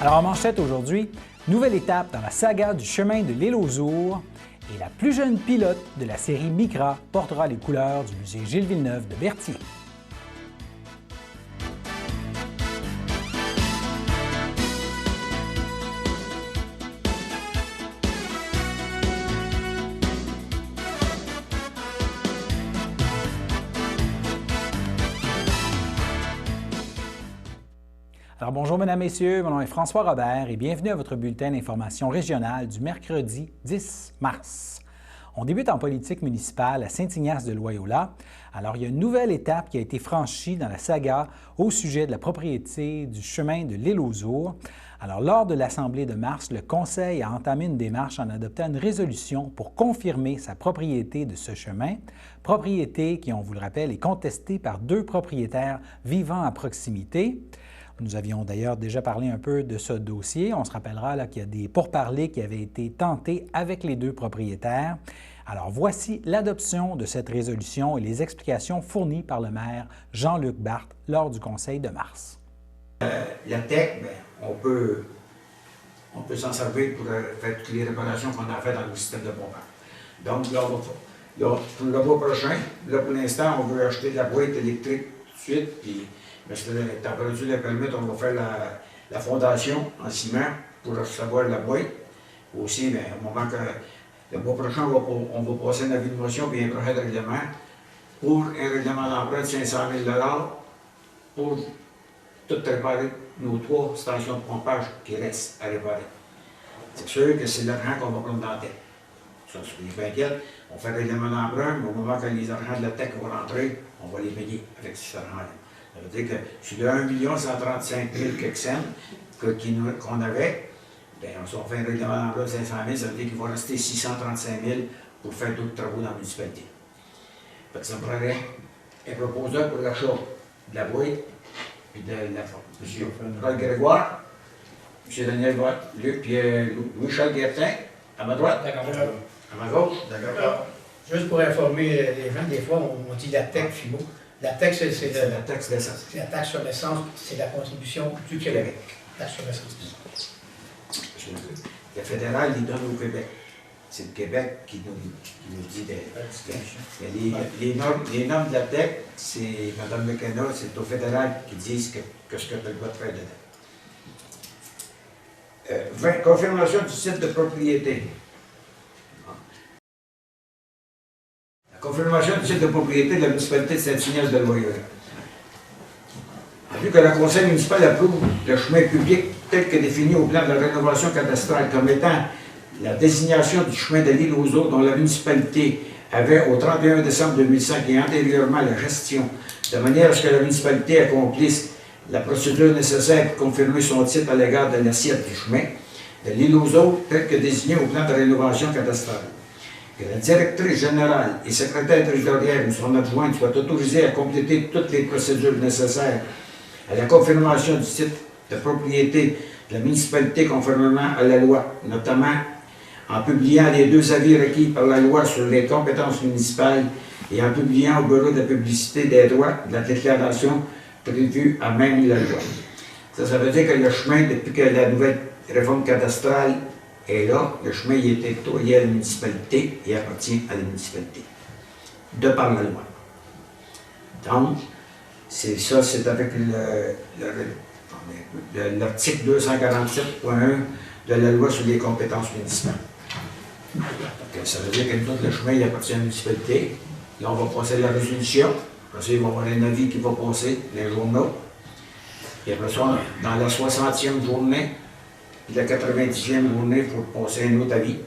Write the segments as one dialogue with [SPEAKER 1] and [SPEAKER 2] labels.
[SPEAKER 1] Alors en manchette aujourd'hui, nouvelle étape dans la saga du chemin de l'île aux Ours et la plus jeune pilote de la série Micra portera les couleurs du musée Gilles Villeneuve de Berthier. Alors bonjour mesdames, messieurs, mon nom est François Robert et bienvenue à votre bulletin d'information régionale du mercredi 10 mars. On débute en politique municipale à Saint-Ignace-de-Loyola. Alors il y a une nouvelle étape qui a été franchie dans la saga au sujet de la propriété du chemin de l'île aux Ours. Alors lors de l'Assemblée de mars, le Conseil a entamé une démarche en adoptant une résolution pour confirmer sa propriété de ce chemin, propriété qui, on vous le rappelle, est contestée par deux propriétaires vivant à proximité. Nous avions d'ailleurs déjà parlé un peu de ce dossier. On se rappellera qu'il y a des pourparlers qui avaient été tentés avec les deux propriétaires. Alors voici l'adoption de cette résolution et les explications fournies par le maire Jean-Luc Barthe lors du Conseil de mars.
[SPEAKER 2] La tech, on peut s'en servir pour faire toutes les réparations qu'on a faites dans le système de pompage. Donc là, pour le mois prochain, là pour l'instant, on veut acheter de la boîte électrique tout de suite, puis parce que la température le permet, on va faire la fondation en ciment pour recevoir la boîte. Aussi, au moment que le mois prochain, on va passer un avis de motion et un projet de règlement pour un règlement d'emprunt de 500 000 pour tout réparer nos 3 stations de pompage qui restent à réparer. C'est sûr que c'est l'argent qu'on va prendre dans la tête. Ça, je suis inquiète. On fait le règlement d'emprunt, mais au moment que les argents de la tech vont rentrer, on va les payer avec cet argent-là. Ça veut dire que sur le 1 135 000 quelques cents qu'on avait, si on fait un règlement d'emprunt de 500 000, ça veut dire qu'il va rester 635 000 pour faire d'autres travaux dans la municipalité. Fait que ça me prendrait un proposeur pour l'achat de la boîte et de la forme. M. Paul Grégoire, M. Daniel Luc, puis Louis-Charles Guertin, à ma droite.
[SPEAKER 3] D'accord.
[SPEAKER 2] À ma gauche.
[SPEAKER 3] D'accord. Juste pour informer les gens, des fois, on dit la TEC FIMO. La taxe, c'est
[SPEAKER 2] la taxe d'essence.
[SPEAKER 3] C'est la taxe sur l'essence, c'est la contribution du Québec. Taxe sur l'essence.
[SPEAKER 2] Le fédéral, il donne au Québec. C'est le Québec qui nous dit les normes de la TEC, c'est Mme McKenna, c'est au fédéral qui disent que ce que tu as le droit de faire dedans. Confirmation du site de propriété. Confirmation du site de propriété de la municipalité de Saint-Ignace-de-Loyola. Vu que le conseil municipal approuve le chemin public tel que défini au plan de la rénovation cadastrale comme étant la désignation du chemin de l'île aux Ours dont la municipalité avait au 31 décembre 2005 et antérieurement la gestion, de manière à ce que la municipalité accomplisse la procédure nécessaire pour confirmer son titre à l'égard de l'assiette du chemin de l'île aux Ours tel que désigné au plan de rénovation cadastrale. Que la directrice générale et secrétaire territoriale ou son adjointe soient autorisés à compléter toutes les procédures nécessaires à la confirmation du titre de propriété de la municipalité conformément à la loi, notamment en publiant les 2 avis requis par la loi sur les compétences municipales et en publiant au bureau de la publicité des droits de la déclaration prévue à même la loi. Ça veut dire que le chemin, depuis que la nouvelle réforme cadastrale est là, le chemin il est octroyé à la municipalité et appartient à la municipalité, de par la loi. Donc, c'est ça, c'est avec l'article 247.1 de la loi sur les compétences municipales. Ça veut dire que le chemin il appartient à la municipalité. Là, on va passer la résolution. Après ça, il va y avoir un avis qui va passer, les journaux. Et après ça, dans la 60e journée, puis la 90e journée, il faut passer un autre avis.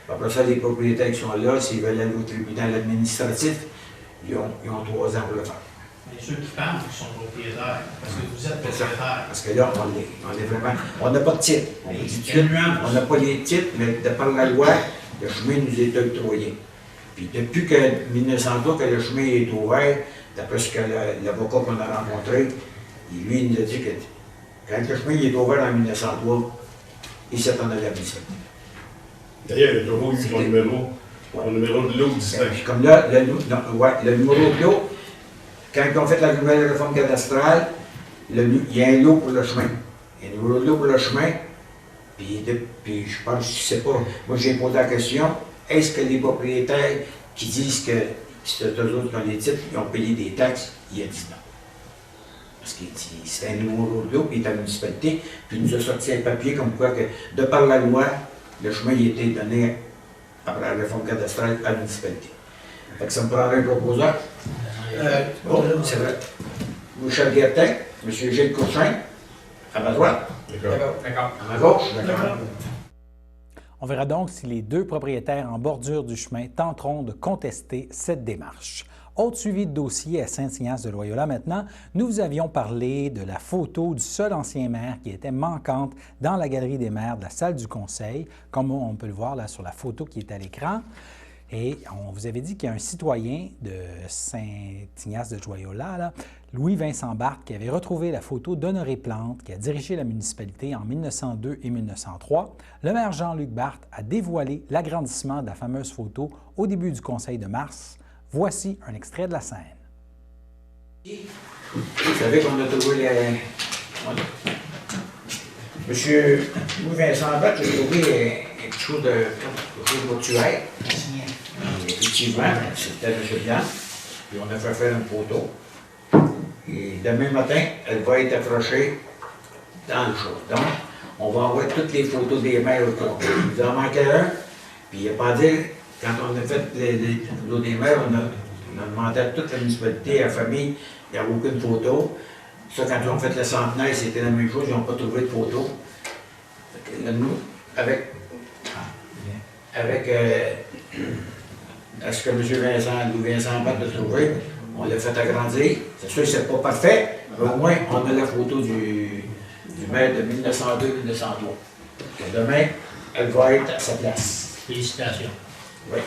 [SPEAKER 2] Après ça, les propriétaires qui sont là, s'ils veulent aller au tribunal administratif, ils ont 3 ans pour le faire.
[SPEAKER 4] Mais ceux qui parlent sont propriétaires, parce que vous êtes propriétaire.
[SPEAKER 2] Parce que là, on est vraiment. On n'a pas de titre. On n'a pas les titres, mais de par la loi, le chemin nous est octroyé. Puis depuis que 1903, que le chemin est ouvert, d'après ce que l'avocat qu'on a rencontré, lui, il nous a dit que quand le chemin est ouvert en 1903, il s'attendait à la municipalité.
[SPEAKER 5] D'ailleurs, il a toujours eu son numéro. Son numéro de l'eau distinct.
[SPEAKER 2] Comme là, le numéro de l'eau, quand ils ont fait la nouvelle réforme cadastrale, il y a un lot pour le chemin. Un Au niveau de l'eau pour le chemin, puis je pense, je sais pas, moi j'ai posé la question, est-ce que les propriétaires qui disent que c'est eux autres qui ont les titres, ils ont payé des taxes? Il a dit non. Parce que c'était un nouveau route d'eau, puis il était à la municipalité, puis il nous a sorti un papier comme quoi que, de par la loi, le chemin il était donné après la réforme cadastrale à la municipalité. Fait que ça me prendrait un proposeur. Oh, c'est vrai. Michel Guertin, M. Gilles Courchain, à ma droite.
[SPEAKER 5] D'accord.
[SPEAKER 3] D'accord.
[SPEAKER 2] À ma gauche, d'accord.
[SPEAKER 1] On verra donc si les deux propriétaires en bordure du chemin tenteront de contester cette démarche. Autre suivi de dossier à Saint-Ignace-de-Loyola maintenant, nous vous avions parlé de la photo du seul ancien maire qui était manquante dans la galerie des maires de la salle du conseil, comme on peut le voir là sur la photo qui est à l'écran. Et on vous avait dit qu'il y a un citoyen de Saint-Ignace-de-Loyola, Louis-Vincent Barthes, qui avait retrouvé la photo d'Honoré Plante, qui a dirigé la municipalité en 1902 et 1903. Le maire Jean-Luc Barthes a dévoilé l'agrandissement de la fameuse photo au début du conseil de mars. Voici un extrait de la scène.
[SPEAKER 2] Vous savez qu'on a trouvé les... Monsieur Louis-Vincent Barthes, j'ai trouvé quelque chose de mortuaire. Effectivement, c'était M. Blanc. Puis on a fait faire une photo. Et demain matin, elle va être accrochée dans le show. Donc, on va envoyer toutes les photos des maires au compte. Il nous en manquait un. Puis il n'y a pas à dire, quand on a fait les photos des maires, on a demandé à toute la municipalité, à la famille, il n'y avait aucune photo. Ça, quand ils ont fait le centenaire, c'était la même chose, ils n'ont pas trouvé de photo. Fait que là, nous, avec ce que M. Louis-Vincent Barthes a trouvé, on l'a fait agrandir. C'est sûr que ce n'est pas parfait, mais au moins, on a la photo du maire de 1902-1903. Demain, elle va être à sa place.
[SPEAKER 4] Félicitations.
[SPEAKER 2] Oui.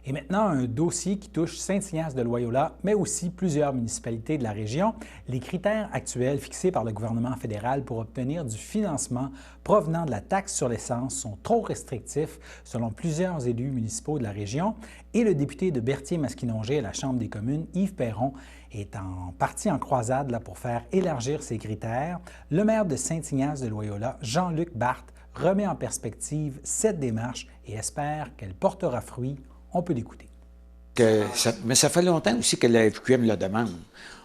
[SPEAKER 1] Et maintenant, un dossier qui touche Saint-Ignace-de-Loyola, mais aussi plusieurs municipalités de la région. Les critères actuels fixés par le gouvernement fédéral pour obtenir du financement provenant de la taxe sur l'essence sont trop restrictifs, selon plusieurs élus municipaux de la région. Et le député de Berthier-Masquinongé à la Chambre des communes, Yves Perron, est en partie en croisade là, pour faire élargir ces critères. Le maire de Saint-Ignace-de-Loyola, Jean-Luc Barthes, remet en perspective cette démarche et espère qu'elle portera fruit. On peut l'écouter.
[SPEAKER 6] Mais ça fait longtemps aussi que la FQM le demande.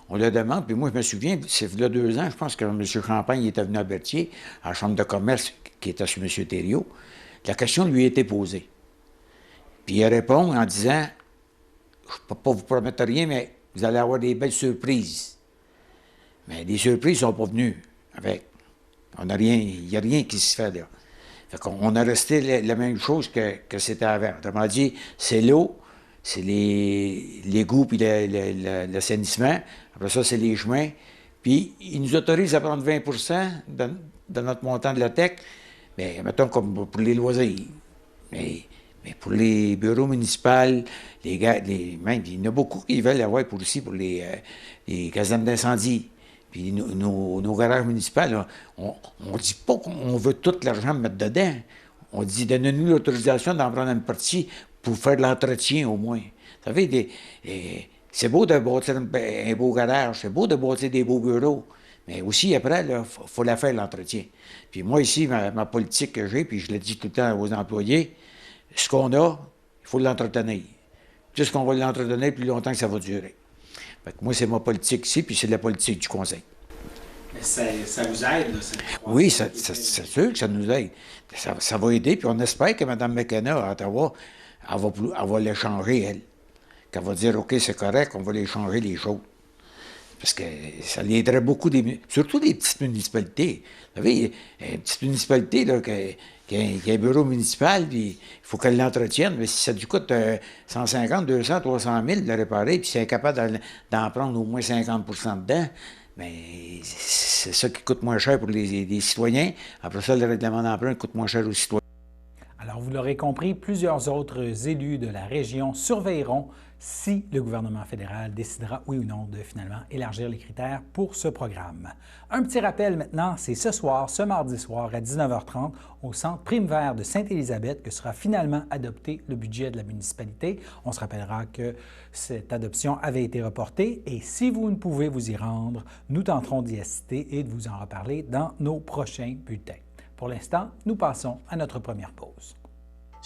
[SPEAKER 6] On le demande, puis moi, je me souviens, c'est il y a 2 ans, je pense que M. Champagne était venu à Berthier, à la Chambre de commerce, qui était chez M. Thériault. La question lui a été posée. Puis il répond en disant, je ne peux pas vous promettre rien, mais vous allez avoir des belles surprises. Mais les surprises ne sont pas venues avec. On n'a rien, il n'y a rien qui se fait là. Fait qu'on a resté la même chose que c'était avant. Autrement dit, c'est l'eau, c'est l'égout puis l'assainissement. Après ça, c'est les chemins. Puis, ils nous autorisent à prendre 20 de notre montant de la TEC, mais mettons comme pour les loisirs. Mais pour les bureaux municipaux, même, il y en a beaucoup qui veulent avoir pour les casernes d'incendie. Puis nos garages municipaux, là, on ne dit pas qu'on veut tout l'argent mettre dedans. On dit, donnez-nous l'autorisation d'en prendre une partie pour faire de l'entretien au moins. Vous savez, c'est beau de bâtir un beau garage, c'est beau de bâtir des beaux bureaux, mais aussi après, il faut la faire l'entretien. Puis moi ici, ma politique que j'ai, puis je le dis tout le temps aux employés, ce qu'on a, il faut l'entretenir. Plus qu'on va l'entretenir, plus longtemps que ça va durer. Fait que moi, c'est ma politique ici, puis c'est la politique du conseil.
[SPEAKER 1] Mais ça vous aide, là?
[SPEAKER 6] Oui, c'est sûr que ça nous aide. Ça va aider, puis on espère que Mme McKenna, à Ottawa, elle va l'échanger, elle. Qu'elle va dire, OK, c'est correct, on va l'échanger les choses. Parce que ça l'aiderait beaucoup, surtout des petites municipalités. Vous savez, une petite municipalité là, qui a un bureau municipal, puis il faut qu'elle l'entretienne, mais si ça lui coûte 150, 200, 300 000 de le réparer, puis si elle est capable d'en prendre au moins 50 dedans, bien, c'est ça qui coûte moins cher pour les citoyens. Après ça, le règlement d'emprunt coûte moins cher aux citoyens.
[SPEAKER 1] Alors, vous l'aurez compris, plusieurs autres élus de la région surveilleront si le gouvernement fédéral décidera, oui ou non, de finalement élargir les critères pour ce programme. Un petit rappel maintenant, c'est ce soir, ce mardi soir à 19h30, au Centre Prime-Vert de Sainte-Élisabeth que sera finalement adopté le budget de la municipalité. On se rappellera que cette adoption avait été reportée et si vous ne pouvez vous y rendre, nous tenterons d'y assister et de vous en reparler dans nos prochains bulletins. Pour l'instant, nous passons à notre première pause.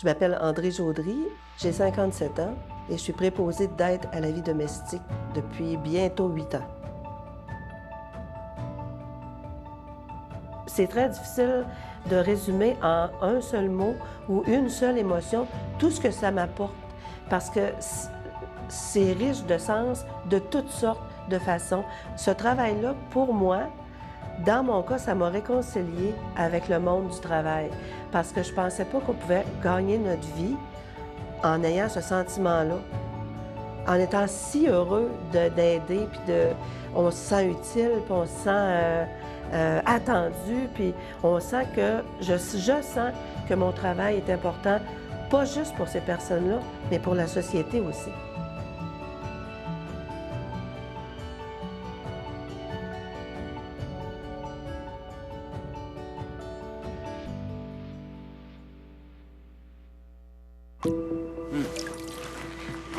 [SPEAKER 7] Je m'appelle André Jaudry, j'ai 57 ans et je suis préposée d'aide à la vie domestique depuis bientôt 8 ans. C'est très difficile de résumer en un seul mot ou une seule émotion tout ce que ça m'apporte parce que c'est riche de sens de toutes sortes de façons. Ce travail-là, pour moi, dans mon cas, ça m'a réconcilié avec le monde du travail parce que je ne pensais pas qu'on pouvait gagner notre vie en ayant ce sentiment-là, en étant si heureux d'aider, puis on se sent utile, puis on se sent attendu, puis on sent que, je sens que mon travail est important, pas juste pour ces personnes-là, mais pour la société aussi.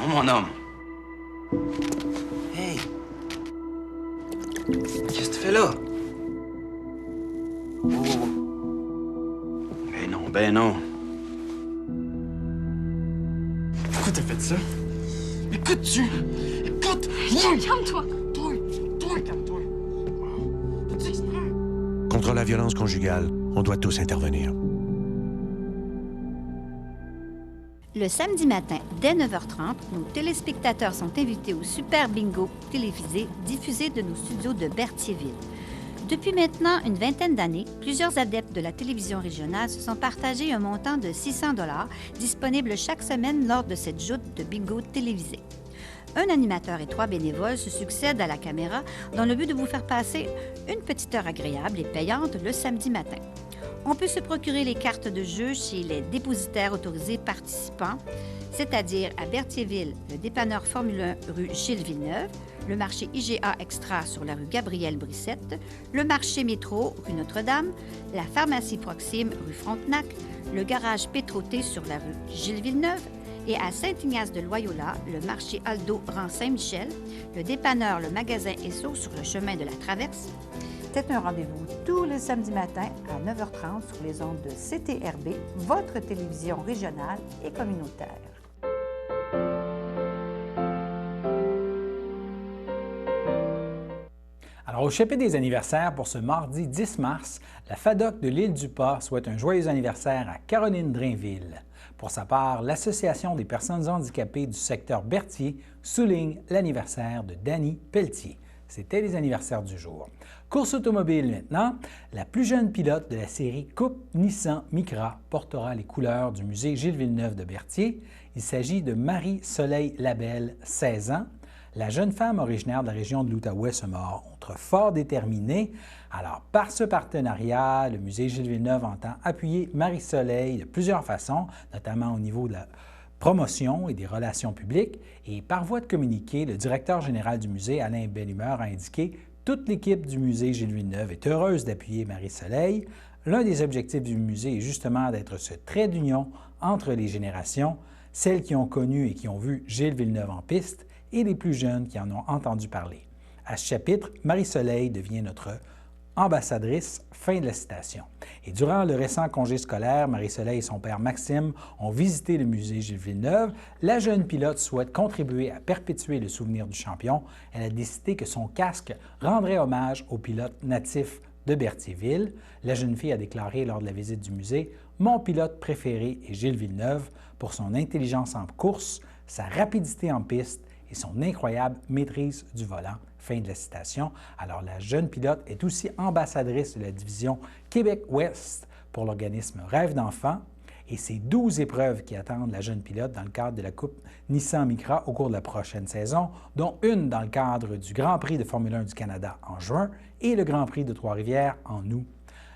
[SPEAKER 8] Oh, mon homme. Hey. Qu'est-ce que tu fais là? Oh. Ben non. Pourquoi t'as fait ça? Écoute-tu? Écoute!
[SPEAKER 9] Calme-toi!
[SPEAKER 8] Toi, calme-toi. Fais-tu exprès?
[SPEAKER 10] Contre la violence conjugale, on doit tous intervenir.
[SPEAKER 9] Le samedi matin, dès 9h30, nos téléspectateurs sont invités au Super Bingo télévisé diffusé de nos studios de Berthierville. Depuis maintenant une vingtaine d'années, plusieurs adeptes de la télévision régionale se sont partagés un montant de 600 $ disponible chaque semaine lors de cette joute de bingo télévisé. Un animateur et 3 bénévoles se succèdent à la caméra dans le but de vous faire passer une petite heure agréable et payante le samedi matin. On peut se procurer les cartes de jeu chez les dépositaires autorisés participants, c'est-à-dire à Berthierville, le dépanneur Formule 1 rue Gilles Villeneuve, le marché IGA Extra sur la rue Gabriel-Brissette, le marché Métro rue Notre-Dame, la pharmacie Proxime rue Frontenac, le garage Pétroté sur la rue Gilles Villeneuve et à Saint-Ignace de Loyola, le marché Aldo rang Saint-Michel, le dépanneur Le Magasin Esso sur le chemin de la Traverse. C'est un rendez-vous tous les samedis matins à 9h30 sur les ondes de CTRB, votre télévision régionale et communautaire.
[SPEAKER 1] Alors, au chapitre des anniversaires pour ce mardi 10 mars, la FADOC de l'Île-du-Pas souhaite un joyeux anniversaire à Caroline Drainville. Pour sa part, l'Association des personnes handicapées du secteur Berthier souligne l'anniversaire de Danny Pelletier. C'était les anniversaires du jour. Course automobile maintenant, la plus jeune pilote de la série Coupe Nissan Micra portera les couleurs du musée Gilles Villeneuve de Berthier. Il s'agit de Marie-Soleil Labelle, 16 ans. La jeune femme originaire de la région de l'Outaouais se montre fort déterminée. Alors, par ce partenariat, le musée Gilles Villeneuve entend appuyer Marie-Soleil de plusieurs façons, notamment au niveau de la promotion et des relations publiques. Et par voie de communiqué, le directeur général du musée, Alain Bellumeur, a indiqué « Toute l'équipe du musée Gilles Villeneuve est heureuse d'appuyer Marie-Soleil. L'un des objectifs du musée est justement d'être ce trait d'union entre les générations, celles qui ont connu et qui ont vu Gilles Villeneuve en piste et les plus jeunes qui en ont entendu parler. » À ce chapitre, Marie-Soleil devient notre ambassadrice, fin de la citation. Et durant le récent congé scolaire, Marie-Soleil et son père Maxime ont visité le musée Gilles Villeneuve. La jeune pilote souhaite contribuer à perpétuer le souvenir du champion. Elle a décidé que son casque rendrait hommage au pilote natif de Berthierville. La jeune fille a déclaré lors de la visite du musée « Mon pilote préféré est Gilles Villeneuve pour son intelligence en course, sa rapidité en piste et son incroyable maîtrise du volant. » Fin de la citation. Alors, la jeune pilote est aussi ambassadrice de la division Québec-Ouest pour l'organisme Rêve d'enfant et c'est 12 épreuves qui attendent la jeune pilote dans le cadre de la Coupe Nissan Micra au cours de la prochaine saison, dont une dans le cadre du Grand Prix de Formule 1 du Canada en juin et le Grand Prix de Trois-Rivières en août.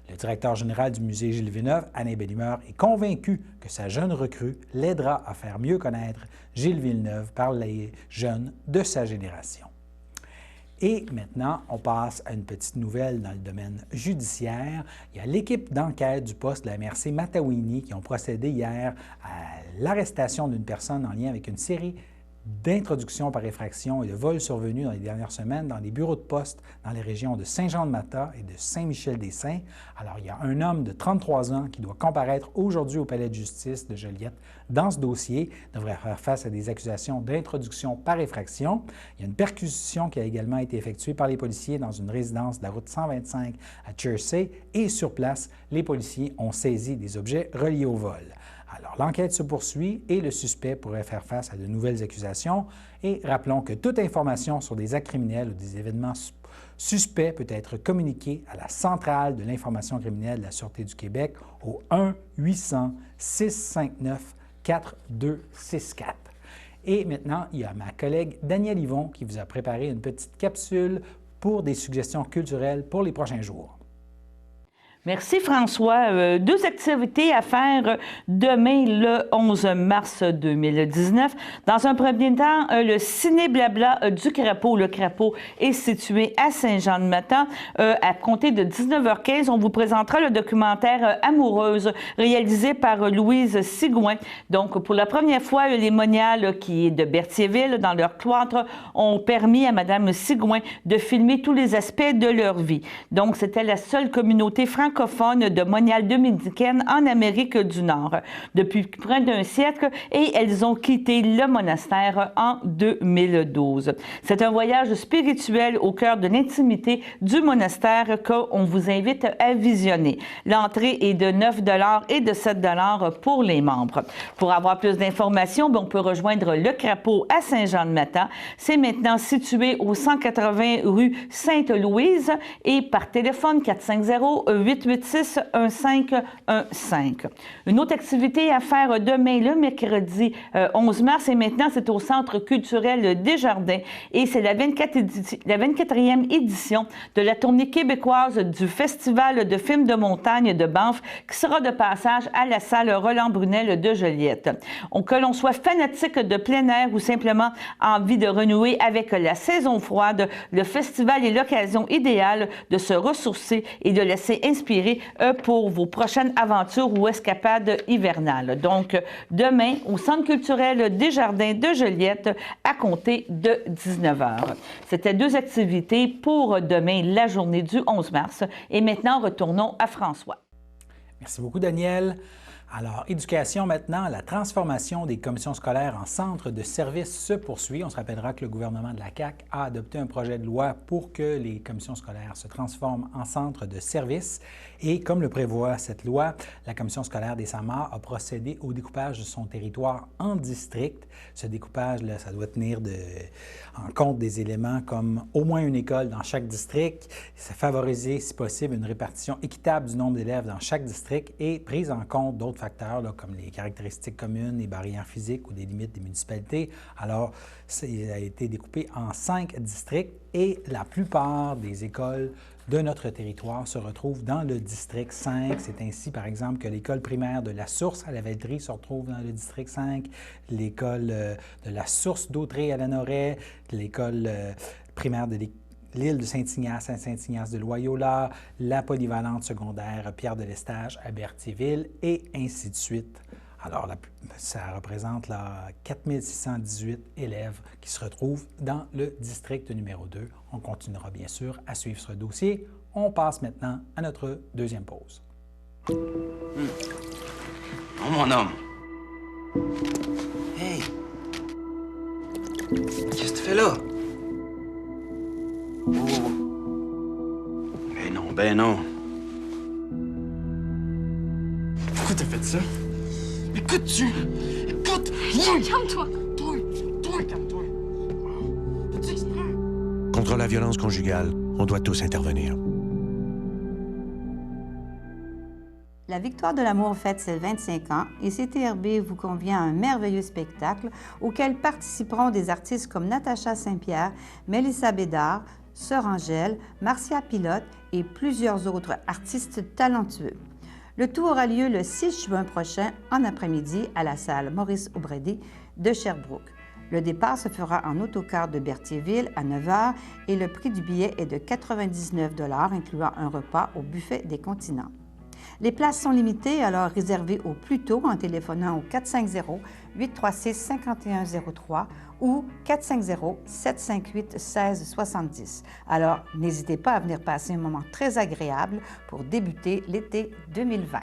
[SPEAKER 1] Le directeur général du musée Gilles Villeneuve, Alain Bellimeur, est convaincu que sa jeune recrue l'aidera à faire mieux connaître Gilles Villeneuve par les jeunes de sa génération. Et maintenant, on passe à une petite nouvelle dans le domaine judiciaire. Il y a l'équipe d'enquête du poste de la MRC Matawini qui ont procédé hier à l'arrestation d'une personne en lien avec une série d'introductions par effraction et de vols survenus dans les dernières semaines dans les bureaux de poste dans les régions de Saint-Jean-de-Matha et de Saint-Michel-des-Saints. Alors, il y a un homme de 33 ans qui doit comparaître aujourd'hui au palais de justice de Joliette dans ce dossier. Il devrait faire face à des accusations d'introduction par effraction. Il y a une perquisition qui a également été effectuée par les policiers dans une résidence de la route 125 à Chersey et sur place, les policiers ont saisi des objets reliés au vol. Alors, l'enquête se poursuit et le suspect pourrait faire face à de nouvelles accusations. Et rappelons que toute information sur des actes criminels ou des événements suspects peut être communiquée à la Centrale de l'information criminelle de la Sûreté du Québec au 1-800-659-4264. Et maintenant, il y a ma collègue Danielle Yvon qui vous a préparé une petite capsule pour des suggestions culturelles pour les prochains jours.
[SPEAKER 11] Merci François. Deux activités à faire demain, le 11 mars 2019. Dans un premier temps, le Ciné Blabla du Crapaud. Le Crapaud est situé à Saint-Jean-de-Matha. À compter de 19h15, on vous présentera le documentaire Amoureuse, réalisé par Louise Sigouin. Donc, pour la première fois, les moniales qui est de Berthierville, dans leur cloître, ont permis à Mme Sigouin de filmer tous les aspects de leur vie. Donc, c'était la seule communauté francophone de moniales dominicaines en Amérique du Nord depuis près d'un siècle et elles ont quitté le monastère en 2012. C'est un voyage spirituel au cœur de l'intimité du monastère qu'on vous invite à visionner. L'entrée est de 9 $ et de 7 $ pour les membres. Pour avoir plus d'informations, on peut rejoindre le Crapaud à Saint-Jean-de-Matha. C'est maintenant situé au 180 rue Sainte-Louise et par téléphone 450-886-1515. Une autre activité à faire demain, le mercredi 11 mars, et maintenant, c'est au Centre culturel Desjardins. Et c'est la 24e édition de la tournée québécoise du Festival de films de montagne de Banff, qui sera de passage à la salle Roland-Brunel de Joliette. Que l'on soit fanatique de plein air ou simplement envie de renouer avec la saison froide, le festival est l'occasion idéale de se ressourcer et de laisser inspirer pour vos prochaines aventures ou escapades hivernales. Donc, demain, au Centre culturel Desjardins de Joliette, à compter de 19h. C'était deux activités pour demain, la journée du 11 mars. Et maintenant, retournons à François.
[SPEAKER 1] Merci beaucoup, Danielle. Alors, éducation maintenant, la transformation des commissions scolaires en centres de services se poursuit. On se rappellera que le gouvernement de la CAQ a adopté un projet de loi pour que les commissions scolaires se transforment en centres de services. Et comme le prévoit cette loi, la commission scolaire des Samars a procédé au découpage de son territoire en districts. Ce découpage-là, ça doit tenir en compte des éléments comme au moins une école dans chaque district, favoriser, si possible, une répartition équitable du nombre d'élèves dans chaque district et prise en compte d'autres facteurs là, comme les caractéristiques communes, les barrières physiques ou des limites des municipalités. Alors, il a été découpé en 5 districts et la plupart des écoles de notre territoire se retrouvent dans le district 5. C'est ainsi, par exemple, que l'école primaire de la Source à la Velleterie se retrouve dans le district 5, l'école de la Source d'Autrey à la Noret, l'école primaire de l'île de Saint-Ignace à Saint-Ignace de Loyola, la polyvalente secondaire Pierre de l'Estage à Berthierville et ainsi de suite. Alors, ça représente 4618 élèves qui se retrouvent dans le district numéro 2. On continuera bien sûr à suivre ce dossier. On passe maintenant à notre deuxième pause.
[SPEAKER 8] Oh, mon homme. Hey. Qu'est-ce que tu fais là? Oh. Ben non. Pourquoi t'as fait ça? Écoute-tu! Écoute!
[SPEAKER 12] Calme-toi!
[SPEAKER 8] Toi, calme-toi! T'as-tu exprès?
[SPEAKER 10] Contre la violence conjugale, on doit tous intervenir.
[SPEAKER 13] La Victoire de l'amour fête ses 25 ans et CTRB vous convie à un merveilleux spectacle auquel participeront des artistes comme Natacha Saint-Pierre, Mélissa Bédard, Sœur Angèle, Marcia Pilote et plusieurs autres artistes talentueux. Le tout aura lieu le 6 juin prochain en après-midi à la salle Maurice O'Brady de Sherbrooke. Le départ se fera en autocar de Berthierville à 9 h et le prix du billet est de 99 $, incluant un repas au buffet des continents. Les places sont limitées, alors réservez au plus tôt en téléphonant au 450-836-5103 ou 450-758-1670. Alors, n'hésitez pas à venir passer un moment très agréable pour débuter l'été 2020.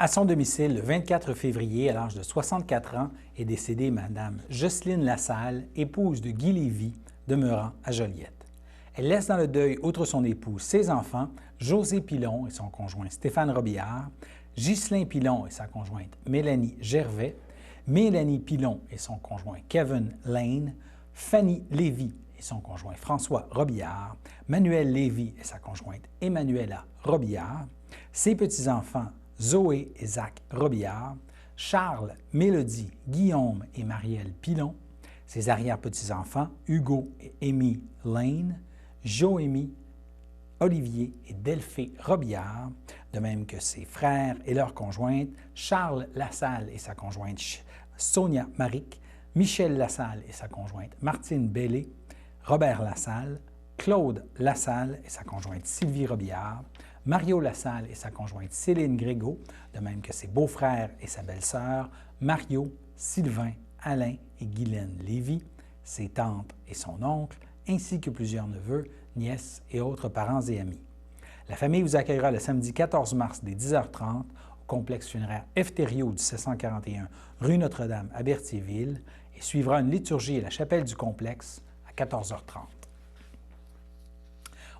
[SPEAKER 1] À son domicile, le 24 février, à l'âge de 64 ans, est décédée Mme Jocelyne Lassalle, épouse de Guy Lévy, demeurant à Joliette. Elle laisse dans le deuil, outre son épouse, ses enfants, José Pilon et son conjoint Stéphane Robillard, Ghislain Pilon et sa conjointe Mélanie Gervais, Mélanie Pilon et son conjoint Kevin Lane, Fanny Lévy et son conjoint François Robillard, Manuel Lévy et sa conjointe Emmanuela Robillard, ses petits-enfants Zoé et Zach Robillard, Charles, Mélodie, Guillaume et Marielle Pilon, ses arrière-petits-enfants Hugo et Amy Lane, Joémie, Olivier et Delphée Robillard, de même que ses frères et leurs conjointes, Charles Lassalle et sa conjointe Sonia Maric, Michel Lassalle et sa conjointe Martine Bellé, Robert Lassalle, Claude Lassalle et sa conjointe Sylvie Robillard, Mario Lassalle et sa conjointe Céline Grégo, de même que ses beaux-frères et sa belle-sœur, Mario, Sylvain, Alain et Guylaine Lévy, ses tantes et son oncle, ainsi que plusieurs neveux, nièces et autres parents et amis. La famille vous accueillera le samedi 14 mars dès 10h30 au complexe funéraire Efterio du 741 rue Notre-Dame à Berthierville et suivra une liturgie à la chapelle du complexe à 14h30.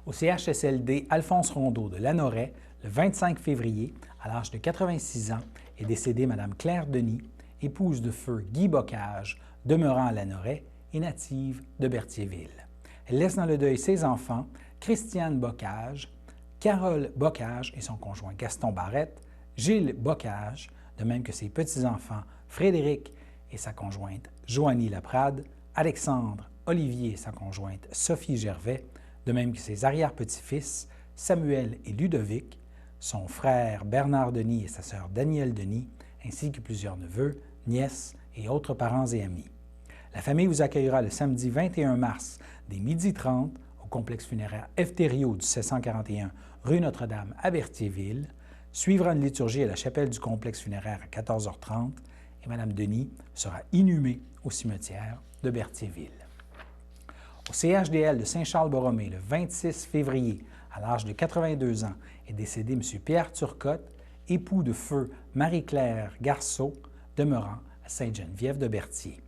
[SPEAKER 1] Au CHSLD Alphonse Rondeau de Lanoret, le 25 février, à l'âge de 86 ans, est décédée Mme Claire Denis, épouse de feu Guy Bocage, demeurant à Lanoret et native de Berthierville. Elle laisse dans le deuil ses enfants, Christiane Bocage, Carole Bocage et son conjoint Gaston Barrette, Gilles Bocage, de même que ses petits-enfants Frédéric et sa conjointe Joanie Laprade, Alexandre, Olivier et sa conjointe Sophie Gervais, de même que ses arrière-petits-fils, Samuel et Ludovic, son frère Bernard Denis et sa sœur Danielle Denis, ainsi que plusieurs neveux, nièces et autres parents et amis. La famille vous accueillera le samedi 21 mars dès 12h30 au complexe funéraire Efterio du 741 rue Notre-Dame à Berthierville. Suivra une liturgie à la chapelle du complexe funéraire à 14h30 et Mme Denis sera inhumée au cimetière de Berthierville. Au CHDL de Saint-Charles-Borromée, le 26 février, à l'âge de 82 ans, est décédé M. Pierre Turcotte, époux de feu Marie-Claire Garceau, demeurant à Sainte-Geneviève-de-Berthier.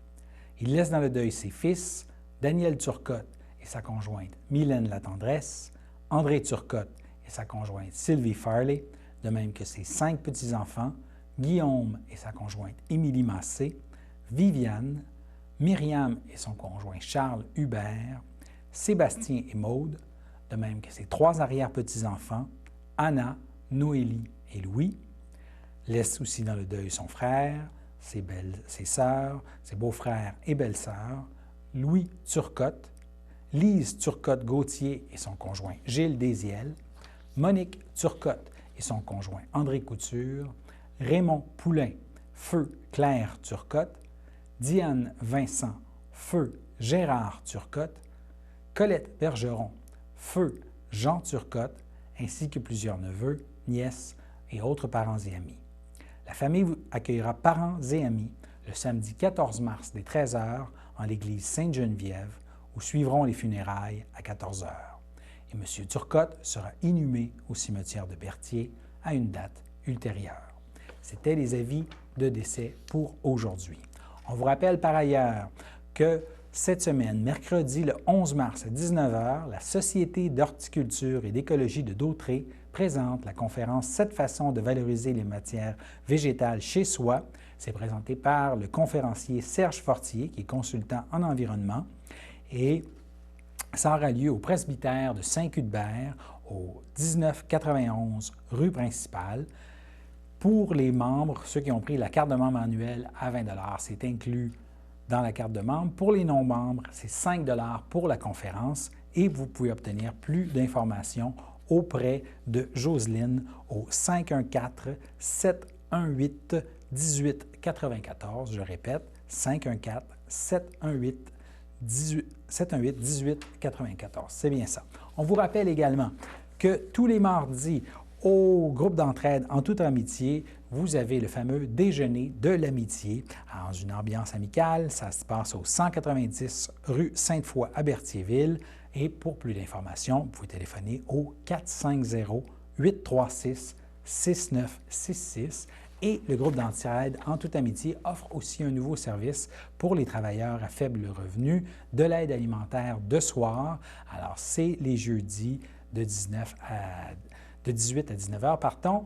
[SPEAKER 1] Il laisse dans le deuil ses fils, Daniel Turcotte et sa conjointe Mylène Latendresse, André Turcotte et sa conjointe Sylvie Farley, de même que ses 5 petits-enfants, Guillaume et sa conjointe Émilie Massé, Viviane, Myriam et son conjoint Charles Hubert, Sébastien et Maude, de même que ses 3 arrière-petits-enfants, Anna, Noélie et Louis. Laisse aussi dans le deuil son frère, ses sœurs, ses beaux-frères et belles-sœurs, Louis Turcotte, Lise Turcotte-Gauthier et son conjoint Gilles Désiel, Monique Turcotte et son conjoint André Couture, Raymond Poulain, feu Claire Turcotte, Diane Vincent, feu Gérard Turcotte, Colette Bergeron, feu Jean Turcotte, ainsi que plusieurs neveux, nièces et autres parents et amis. La famille vous accueillera parents et amis le samedi 14 mars dès 13h en l'église Sainte-Geneviève, où suivront les funérailles à 14h. et M. Turcotte sera inhumé au cimetière de Berthier à une date ultérieure. C'était les avis de décès pour aujourd'hui. On vous rappelle par ailleurs que cette semaine, mercredi le 11 mars à 19h, la Société d'horticulture et d'écologie de Dautré présente la conférence « 7 façons de valoriser les matières végétales chez soi ». C'est présenté par le conférencier Serge Fortier, qui est consultant en environnement, et ça aura lieu au presbytère de Saint-Cuthbert, au 1991 rue principale. Pour les membres, ceux qui ont pris la carte de membre annuelle à 20 $, c'est inclus dans la carte de membre. Pour les non-membres, c'est 5 $ pour la conférence et vous pouvez obtenir plus d'informations auprès de Jocelyne au 514-718-1894. Je répète, 514-718-1894. C'est bien ça. On vous rappelle également que tous les mardis, au groupe d'entraide En toute amitié, vous avez le fameux déjeuner de l'amitié dans une ambiance amicale. Ça se passe au 190 rue Sainte-Foy à Berthierville. Et pour plus d'informations, vous pouvez téléphoner au 450-836-6966. Et le groupe d'entraide En toute amitié offre aussi un nouveau service pour les travailleurs à faible revenu, de l'aide alimentaire de soir. Alors, c'est les jeudis de 18 à 19 h, partons.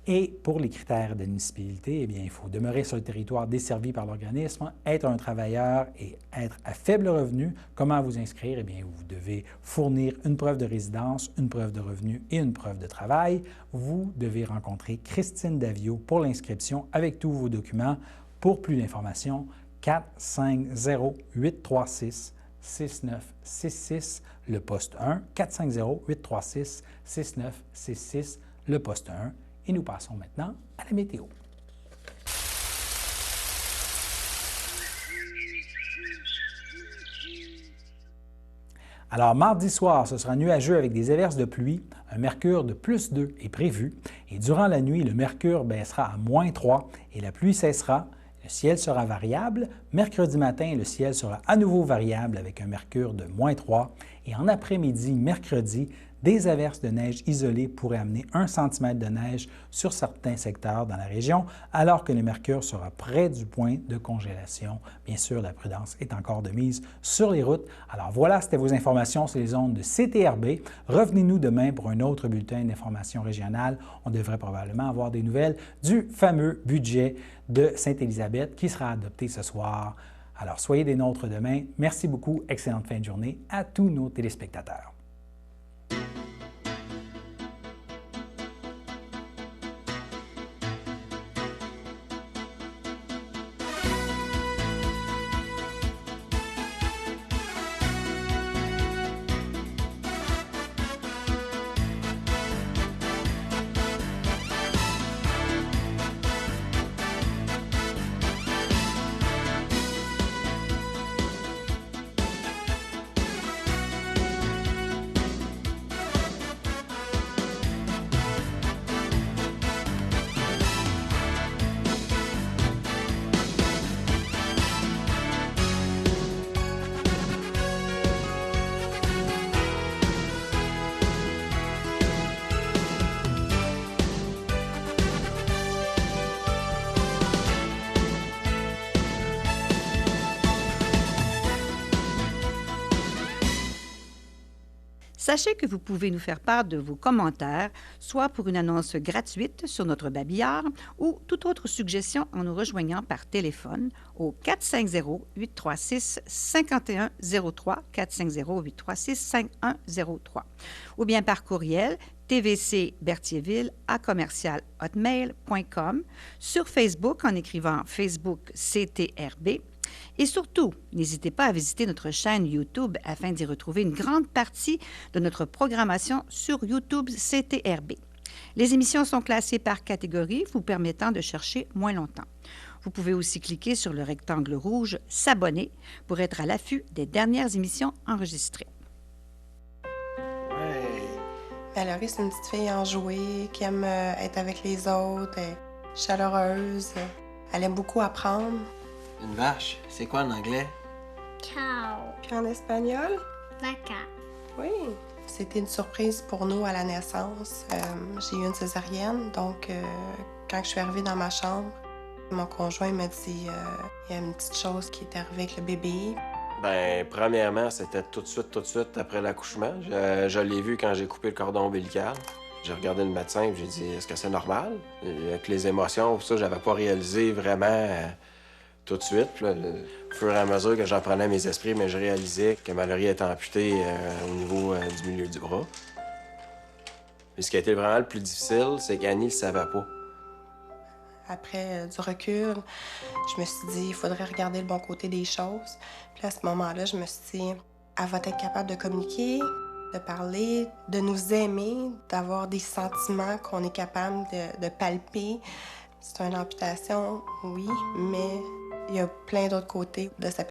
[SPEAKER 1] Et pour les critères d'admissibilité, eh bien, il faut demeurer sur le territoire desservi par l'organisme, être un travailleur et être à faible revenu. Comment vous inscrire? Eh bien, vous devez fournir une preuve de résidence, une preuve de revenu et une preuve de travail. Vous devez rencontrer Christine Davio pour l'inscription avec tous vos documents. Pour plus d'informations, 450-836-6966, le poste 1, 450-836-6966, le poste 1. Et nous passons maintenant à la météo. Alors, mardi soir, ce sera nuageux avec des averses de pluie. Un mercure de +2 est prévu. Et durant la nuit, le mercure baissera à -3 et la pluie cessera. Le ciel sera variable. Mercredi matin, le ciel sera à nouveau variable avec un mercure de -3. Et en après-midi, mercredi, des averses de neige isolées pourraient amener 1 cm de neige sur certains secteurs dans la région, alors que le mercure sera près du point de congélation. Bien sûr, la prudence est encore de mise sur les routes. Alors voilà, c'était vos informations sur les ondes de CTRB. Revenez-nous demain pour un autre bulletin d'information régionale. On devrait probablement avoir des nouvelles du fameux budget de Sainte-Élisabeth qui sera adopté ce soir. Alors soyez des nôtres demain. Merci beaucoup. Excellente fin de journée à tous nos téléspectateurs.
[SPEAKER 13] Sachez que vous pouvez nous faire part de vos commentaires, soit pour une annonce gratuite sur notre babillard ou toute autre suggestion en nous rejoignant par téléphone au 450-836-5103, 450-836-5103, ou bien par courriel tvcberthierville@hotmail.com, sur Facebook en écrivant Facebook CTRB. Et surtout, n'hésitez pas à visiter notre chaîne YouTube afin d'y retrouver une grande partie de notre programmation sur YouTube CTRB. Les émissions sont classées par catégorie, vous permettant de chercher moins longtemps. Vous pouvez aussi cliquer sur le rectangle rouge « S'abonner » pour être à l'affût des dernières émissions enregistrées.
[SPEAKER 12] Valérie, c'est une petite fille enjouée qui aime être avec les autres, elle est chaleureuse, elle aime beaucoup apprendre.
[SPEAKER 14] Une vache, c'est quoi en anglais?
[SPEAKER 12] Cow. Puis en espagnol?
[SPEAKER 15] Vaca.
[SPEAKER 12] Oui. C'était une surprise pour nous à la naissance. J'ai eu une césarienne, donc quand je suis arrivée dans ma chambre, mon conjoint m'a dit il y a une petite chose qui est arrivée avec le bébé.
[SPEAKER 15] Bien, premièrement, c'était tout de suite après l'accouchement. Je l'ai vu quand j'ai coupé le cordon ombilical. J'ai regardé le médecin et j'ai dit « Est-ce que c'est normal? » Avec les émotions, ça, j'avais pas réalisé vraiment tout de suite. Puis là, au fur et à mesure que j'en prenais mes esprits, mais je réalisais que Mallory était amputée au niveau du milieu du bras. Et ce qui a été vraiment le plus difficile, c'est qu'Annie le savait pas.
[SPEAKER 12] Après du recul, je me suis dit, il faudrait regarder le bon côté des choses. Puis à ce moment-là, je me suis dit, elle va être capable de communiquer, de parler, de nous aimer, d'avoir des sentiments qu'on est capable de palper. C'est une amputation, oui, mais il y a plein d'autres côtés de sa